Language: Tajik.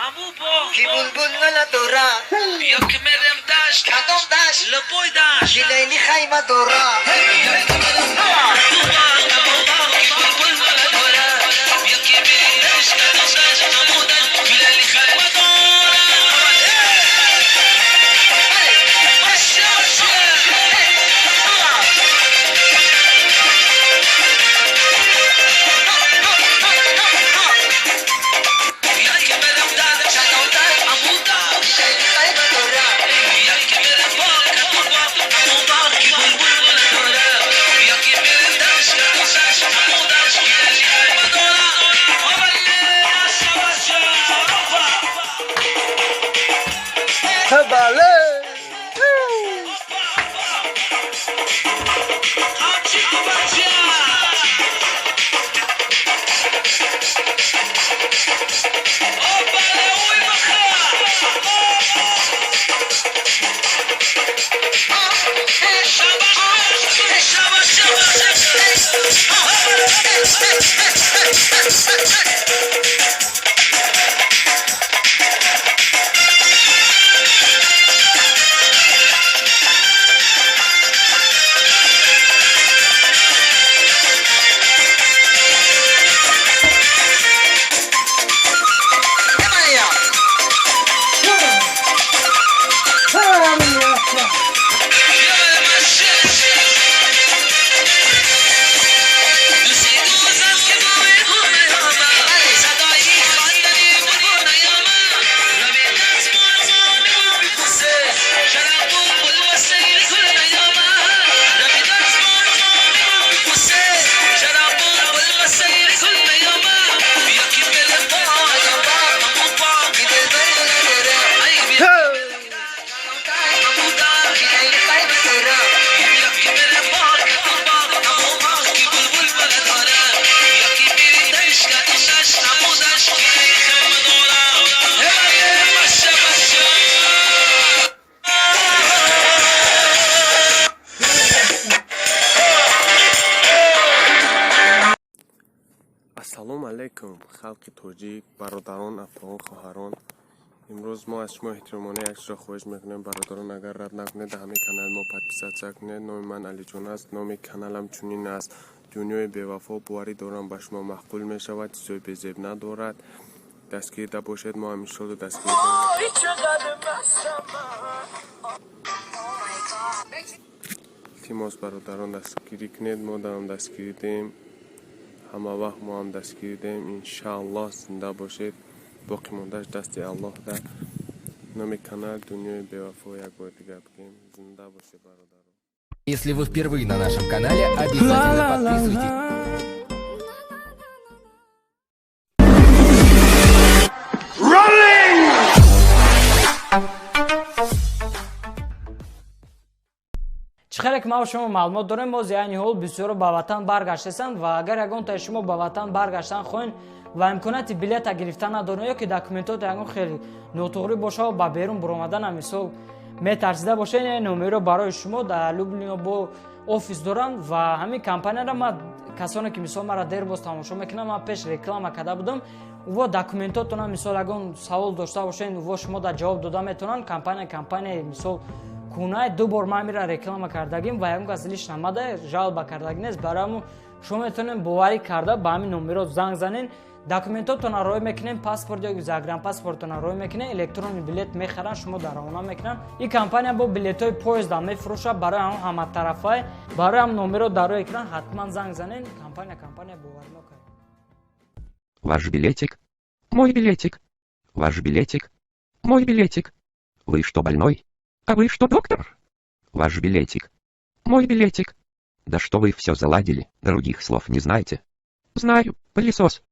Ki bulbul nala dora Yok merem dash Kadom dash Lepoy dash Dilayni khayma dora Ассалому алайкум халқи тоҷик, бародарон, афғон, хоҳарон. имрӯз мо аз шумо эҳтиромона як чизро хоҳиш мекунем. бародарон, агар рад накунед ҳамин канал мо подписатсия кунед. номи ман алиҷон аст. номи каналам чунин аст: дунёи бевафо. боварӣ дорам ба шумо маъқул мешавад, чизои безеб надорад. дастгирда бошед, мо ҳамишроду дастгирда. илтимос бародарон дастгирӣ кунед. мо дарам дастгирӣ дем. ҳама вақт мо ҳам дастгирӣ дем. иншааллоҳ зинда бошед. боқӣ мондаш дасти аллоҳ да. номи канал дунёи бевафо. як бор дигар бигем, зинда бошед бародарон. Если вы впервые на нашем канале, обязательно подписывайтесь. чихеле ки мо шумо маълумот дорем, боз яъни ҳол бисёро ба ватан баргаштесанд ва агар ягон таи шумо ба ватан баргаштан хоҳен ва имконияти билета гирифта надорем ё ки документот ягон хеле нотуғри боша ба берун биромаданам мисол метарсида бошед, номеро барои шумо дар Люблино бо офис дорам ва ҳамин компанияро ма касоне ки мисол мара дер боз тамошо мекунам, ман пеш реклама карда будам. ва документотона мисол ягон савол дошта бошед, ва шумо да ҷавоб дода метавонанд. компания мисол кунаи ду бор ман мира реклама кардагим ва ягон кас лиш намада жалба кардаги нест. барои шумо метавонед боварӣ карда ба ҳамин номеро занг занен, документотона роҳ мекунем, паспорт ё загранпаспортона роҳ мекунем, электронни билет мехаран, шумо дар равона мекунанд. ин компания бо билетҳои поезда мефурӯшад барои ҳаматарафа. барои ҳам номеро дар роҳи экран ҳатман занг занен. компания боварӣ мекунад. Ваш билетик, мой билетик, ваш билетик, мой билетик. Вы что, больной? А вы что, доктор? Ваш билетик, мой билетик. Да что вы все заладили, других слов не знаете? Знаю, пылесос.